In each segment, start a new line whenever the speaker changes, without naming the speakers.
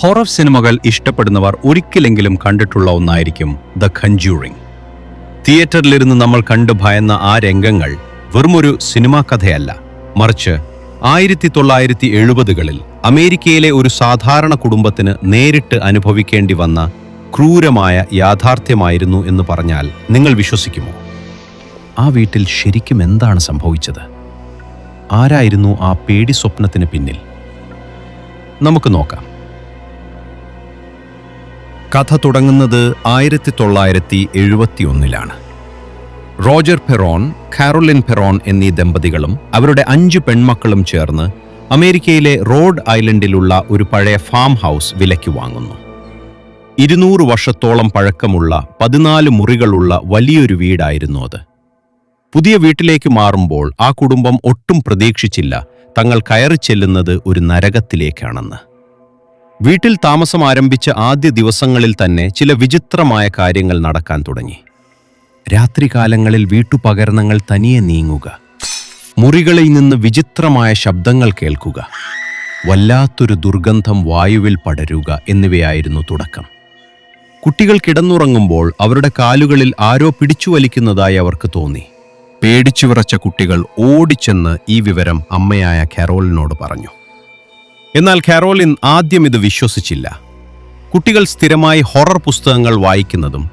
Horror സിനിമകൾ ഇഷ്ടപ്പെടുന്നവർ ഒരിക്കലെങ്കിലും കണ്ടിട്ടുള്ള ഒന്നായിരിക്കും ദ കൺജ്യൂറിംഗ്. തിയേറ്ററിലിരുന്ന് നമ്മൾ കണ്ടു ഭയന്ന ആ രംഗങ്ങൾ വെറുമൊരു സിനിമാ കഥയല്ല, മറിച്ച് 1970കളിൽ അമേരിക്കയിലെ ഒരു സാധാരണ കുടുംബത്തിന് നേരിട്ട് അനുഭവിക്കേണ്ടി വന്ന ക്രൂരമായ യാഥാർത്ഥ്യമായിരുന്നു എന്ന് പറഞ്ഞാൽ നിങ്ങൾ വിശ്വസിക്കുമോ? ആ വീട്ടിൽ ശരിക്കും എന്താണ് സംഭവിച്ചത്? ആരായിരുന്നു ആ പേടി സ്വപ്നത്തിന് പിന്നിൽ? നമുക്ക് നോക്കാം. കഥ തുടങ്ങുന്നത് 1971ലാണ്. റോജർ പെറോൺ, കാരോലിൻ പെറോൺ എന്നീ ദമ്പതികളും അവരുടെ 5 പെൺമക്കളും ചേർന്ന് അമേരിക്കയിലെ റോഡ് ഐലൻഡിലുള്ള ഒരു പഴയ ഫാം ഹൗസ് വിലയ്ക്ക് വാങ്ങുന്നു. 200 വർഷത്തോളം പഴക്കമുള്ള 14 മുറികളുള്ള വലിയൊരു വീടായിരുന്നു അത്. പുതിയ വീട്ടിലേക്ക് മാറുമ്പോൾ ആ കുടുംബം ഒട്ടും പ്രതീക്ഷിച്ചില്ല തങ്ങൾ കയറി ചെല്ലുന്നത് ഒരു നരകത്തിലേക്കാണെന്ന്. വീട്ടിൽ താമസം ആരംഭിച്ച ആദ്യ ദിവസങ്ങളിൽ തന്നെ ചില വിചിത്രമായ കാര്യങ്ങൾ നടക്കാൻ തുടങ്ങി. രാത്രികാലങ്ങളിൽ വീട്ടുപകരണങ്ങൾ തനിയെ നീങ്ങുക, മുറികളിൽ നിന്ന് വിചിത്രമായ ശബ്ദങ്ങൾ കേൾക്കുക, വല്ലാത്തൊരു ദുർഗന്ധം വായുവിൽ പടരുക എന്നിവയായിരുന്നു തുടക്കം. കുട്ടികൾ കിടന്നുറങ്ങുമ്പോൾ അവരുടെ കാലുകളിൽ ആരോ പിടിച്ചുവലിക്കുന്നതായി അവർക്ക് തോന്നി. പേടിച്ചു വിറച്ച കുട്ടികൾ ഓടിച്ചെന്ന് ഈ വിവരം അമ്മയായ കാരോലിനോട് പറഞ്ഞു. എന്നാൽ കാരോലിൻ ആദ്യം ഇത് വിശ്വസിച്ചില്ല. കുട്ടികൾ സ്ഥിരമായി ഹൊറർ പുസ്തകങ്ങൾ വായിക്കുന്നതും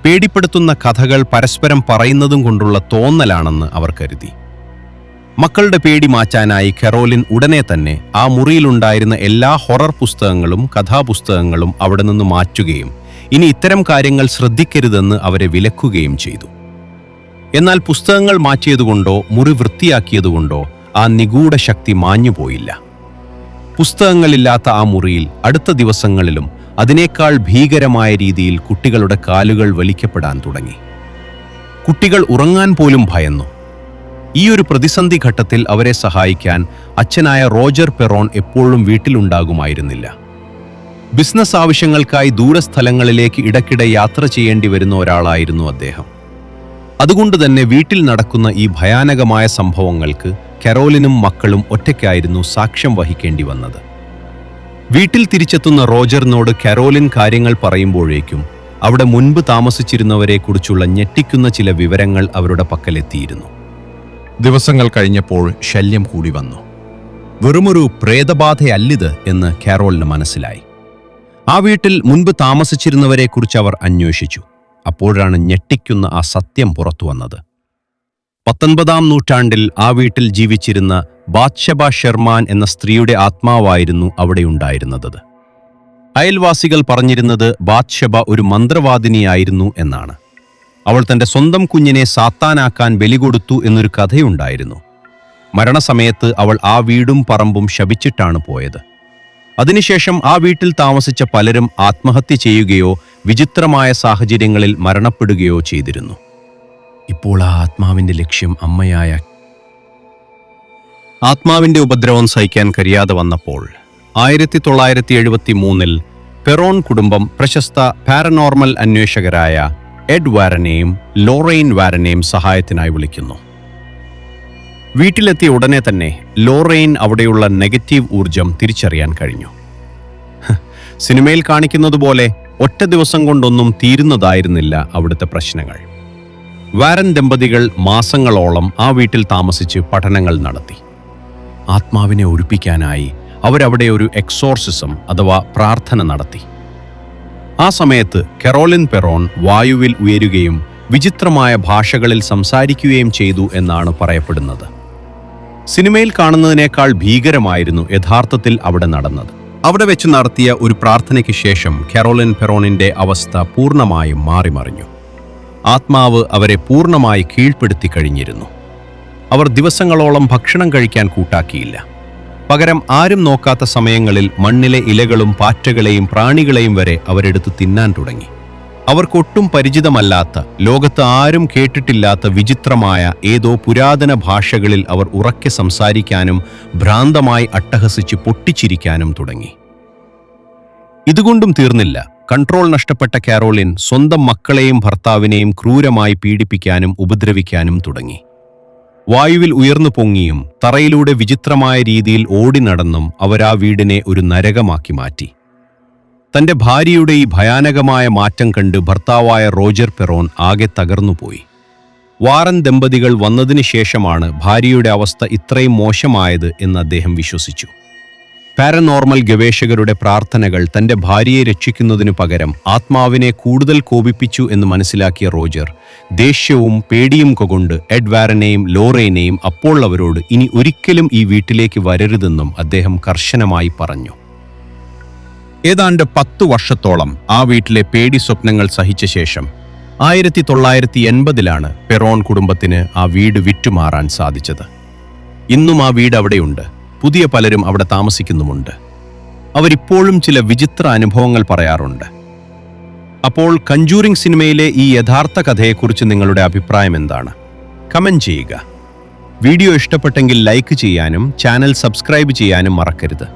പേടിപ്പെടുത്തുന്ന കഥകൾ പരസ്പരം പറയുന്നതും കൊണ്ടുള്ള തോന്നലാണെന്ന് അവർ കരുതി. മക്കളുടെ പേടി മാറ്റാനായി കാരോലിൻ ഉടനെ തന്നെ ആ മുറിയിലുണ്ടായിരുന്ന എല്ലാ ഹൊറർ പുസ്തകങ്ങളും കഥാപുസ്തകങ്ങളും അവിടെ നിന്ന് മാറ്റുകയും ഇനി ഇത്തരം കാര്യങ്ങൾ ശ്രദ്ധിക്കരുതെന്ന് അവരെ വിലക്കുകയും ചെയ്തു. എന്നാൽ പുസ്തകങ്ങൾ മാറ്റിയതുകൊണ്ടോ മുറി വൃത്തിയാക്കിയതുകൊണ്ടോ ആ നിഗൂഢ ശക്തി മാഞ്ഞുപോയില്ല. പുസ്തകങ്ങളില്ലാത്ത ആ മുറിയിൽ അടുത്ത ദിവസങ്ങളിലും അതിനേക്കാൾ ഭീകരമായ രീതിയിൽ കുട്ടികളുടെ കാലുകൾ വലിക്കപ്പെടാൻ തുടങ്ങി. കുട്ടികൾ ഉറങ്ങാൻ പോലും ഭയന്നു. ഈ ഒരു പ്രതിസന്ധി ഘട്ടത്തിൽ അവരെ സഹായിക്കാൻ അച്ഛനായ റോജർ പെറോൺ എപ്പോഴും വീട്ടിലുണ്ടാകുമായിരുന്നില്ല. ബിസിനസ് ആവശ്യങ്ങൾക്കായി ദൂരസ്ഥലങ്ങളിലേക്ക് ഇടയ്ക്കിടെ യാത്ര ചെയ്യേണ്ടി വരുന്ന ഒരാളായിരുന്നു അദ്ദേഹം. അതുകൊണ്ട് തന്നെ വീട്ടിൽ നടക്കുന്ന ഈ ഭയാനകമായ സംഭവങ്ങൾക്ക് കാരോലിനും മക്കളും ഒറ്റയ്ക്കായിരുന്നു സാക്ഷ്യം വഹിക്കേണ്ടി വന്നത്. വീട്ടിൽ തിരിച്ചെത്തുന്ന റോജറിനോട് കാരോലിൻ കാര്യങ്ങൾ പറയുമ്പോഴേക്കും അവിടെ മുൻപ് താമസിച്ചിരുന്നവരെക്കുറിച്ചുള്ള ഞെട്ടിക്കുന്ന ചില വിവരങ്ങൾ അവരുടെ പക്കലെത്തിയിരുന്നു. ദിവസങ്ങൾ കഴിഞ്ഞപ്പോൾ ശല്യം കൂടി വന്നു. വെറുമൊരു പ്രേതബാധയല്ലിത് എന്ന് കാരോലിന് മനസ്സിലായി. ആ വീട്ടിൽ മുൻപ് താമസിച്ചിരുന്നവരെക്കുറിച്ച് അവർ അന്വേഷിച്ചു. അപ്പോഴാണ് ഞെട്ടിക്കുന്ന ആ സത്യം പുറത്തു വന്നത്. 19ാം നൂറ്റാണ്ടിൽ ആ വീട്ടിൽ ജീവിച്ചിരുന്ന ബാത്ഷബ ഷെർമാൻ എന്ന സ്ത്രീയുടെ ആത്മാവായിരുന്നു അവിടെയുണ്ടായിരുന്നത്. അയൽവാസികൾ പറഞ്ഞിരുന്നത് ബാത്ഷബ ഒരു മന്ത്രവാദിനിയായിരുന്നു എന്നാണ്. അവൾ തന്റെ സ്വന്തം കുഞ്ഞിനെ സാത്താനാക്കാൻ ബലികൊടുത്തു എന്നൊരു കഥയുണ്ടായിരുന്നു. മരണസമയത്ത് അവൾ ആ വീടും പറമ്പും ശപിച്ചിട്ടാണ് പോയത്. അതിനുശേഷം ആ വീട്ടിൽ താമസിച്ച പലരും ആത്മഹത്യ ചെയ്യുകയോ വിചിത്രമായ സാഹചര്യങ്ങളിൽ മരണപ്പെടുകയോ ചെയ്തിരുന്നു. ഇപ്പോൾ ആ ആത്മാവിന്റെ ലക്ഷ്യം അമ്മയായ ആത്മാവിന്റെ ഉപദ്രവം സഹിക്കാൻ കഴിയാതെ വന്നപ്പോൾ 1973 പെറോൺ കുടുംബം പ്രശസ്ത പാരനോർമൽ അന്വേഷകരായ എഡ് വാരനെയും ലോറെയ്ൻ വാരനെയും സഹായത്തിനായി വിളിക്കുന്നു. വീട്ടിലെത്തിയ ഉടനെ തന്നെ ലോറെയ്ൻ അവിടെയുള്ള നെഗറ്റീവ് ഊർജം തിരിച്ചറിയാൻ കഴിഞ്ഞു. സിനിമയിൽ കാണിക്കുന്നത് പോലെ ഒറ്റ ദിവസം കൊണ്ടൊന്നും തീരുന്നതായിരുന്നില്ല അവിടുത്തെ പ്രശ്നങ്ങൾ. വാരൻ ദമ്പതികൾ മാസങ്ങളോളം ആ വീട്ടിൽ താമസിച്ച് പഠനങ്ങൾ നടത്തി. ആത്മാവിനെ ഒഴിപ്പിക്കാനായി അവരവിടെ ഒരു എക്സോർസിസം അഥവാ പ്രാർത്ഥന നടത്തി. ആ സമയത്ത് കാരോലിൻ പെറോൺ വായുവിൽ ഉയരുകയും വിചിത്രമായ ഭാഷകളിൽ സംസാരിക്കുകയും ചെയ്തു എന്നാണ് പറയപ്പെടുന്നത്. സിനിമയിൽ കാണുന്നതിനേക്കാൾ ഭീകരമായിരുന്നു യഥാർത്ഥത്തിൽ അവിടെ നടന്നത്. അവിടെ വെച്ച് നടത്തിയ ഒരു പ്രാർത്ഥനയ്ക്ക് ശേഷം കാരോലിൻ പെറോണിന്റെ അവസ്ഥ പൂർണ്ണമായും മാറിമറിഞ്ഞു. ആത്മാവ് അവരെ പൂർണ്ണമായി കീഴ്പ്പെടുത്തി കഴിഞ്ഞിരുന്നു. അവർ ദിവസങ്ങളോളം ഭക്ഷണം കഴിക്കാൻ കൂട്ടാക്കിയില്ല. പകരം ആരും നോക്കാത്ത സമയങ്ങളിൽ മണ്ണിലെ ഇലകളും പാറ്റകളെയും പ്രാണികളെയും വരെ അവരെടുത്ത് തിന്നാൻ തുടങ്ങി. അവർക്കൊട്ടും പരിചിതമല്ലാത്ത, ലോകത്ത് ആരും കേട്ടിട്ടില്ലാത്ത വിചിത്രമായ ഏതോ പുരാതന ഭാഷകളിൽ അവർ ഉറക്കെ സംസാരിക്കാനും ഭ്രാന്തമായി അട്ടഹസിച്ച് പൊട്ടിച്ചിരിക്കാനും തുടങ്ങി. ഇതുകൊണ്ടും തീർന്നില്ല. കൺട്രോൾ നഷ്ടപ്പെട്ട കാരോലിൻ സ്വന്തം മക്കളെയും ഭർത്താവിനെയും ക്രൂരമായി പീഡിപ്പിക്കാനും ഉപദ്രവിക്കാനും തുടങ്ങി. വായുവിൽ ഉയർന്നു പൊങ്ങിയും തറയിലൂടെ വിചിത്രമായ രീതിയിൽ ഓടി നടന്നും അവരാ വീടിനെ ഒരു നരകമാക്കി മാറ്റി. തന്റെ ഭാര്യയുടെ ഈ ഭയാനകമായ മാറ്റം കണ്ട് ഭർത്താവായ റോജർ പെറോൺ ആകെ തകർന്നുപോയി. വാറൻ ദമ്പതികൾ വന്നതിന് ശേഷമാണ് ഭാര്യയുടെ അവസ്ഥ ഇത്രയും മോശമായത് എന്ന് അദ്ദേഹം വിശ്വസിച്ചു. പാരനോർമൽ ഗവേഷകരുടെ പ്രാർത്ഥനകൾ തന്റെ ഭാര്യയെ രക്ഷിക്കുന്നതിനു പകരം ആത്മാവിനെ കൂടുതൽ കോപിപ്പിച്ചു എന്ന് മനസ്സിലാക്കിയ റോജർ ദേഷ്യവും പേടിയും കൊണ്ട് എഡ് വാരനെയും ലോറേനെയും അപ്പോൾ അവരോട് ഇനി ഒരിക്കലും ഈ വീട്ടിലേക്ക് വരരുതെന്നും അദ്ദേഹം കർശനമായി പറഞ്ഞു. ഏതാണ്ട് 10 വർഷത്തോളം ആ വീട്ടിലെ പേടി സ്വപ്നങ്ങൾ സഹിച്ച ശേഷം 1980-ലാണ് പെറോൺ കുടുംബത്തിന് ആ വീട് വിറ്റുമാറാൻ സാധിച്ചത്. ഇന്നും ആ വീട് അവിടെയുണ്ട്. പുതിയ പലരും അവിടെ താമസിക്കുന്നുമുണ്ട്. അവരിപ്പോഴും ചില വിചിത്ര അനുഭവങ്ങൾ പറയാറുണ്ട്. അപ്പോൾ കഞ്ചൂറിംഗ് സിനിമയിലെ ഈ യഥാർത്ഥ കഥയെക്കുറിച്ച് നിങ്ങളുടെ അഭിപ്രായം എന്താണ്? കമന്റ് ചെയ്യുക. വീഡിയോ ഇഷ്ടപ്പെട്ടെങ്കിൽ ലൈക്ക് ചെയ്യാനും ചാനൽ സബ്സ്ക്രൈബ് ചെയ്യാനും മറക്കരുത്.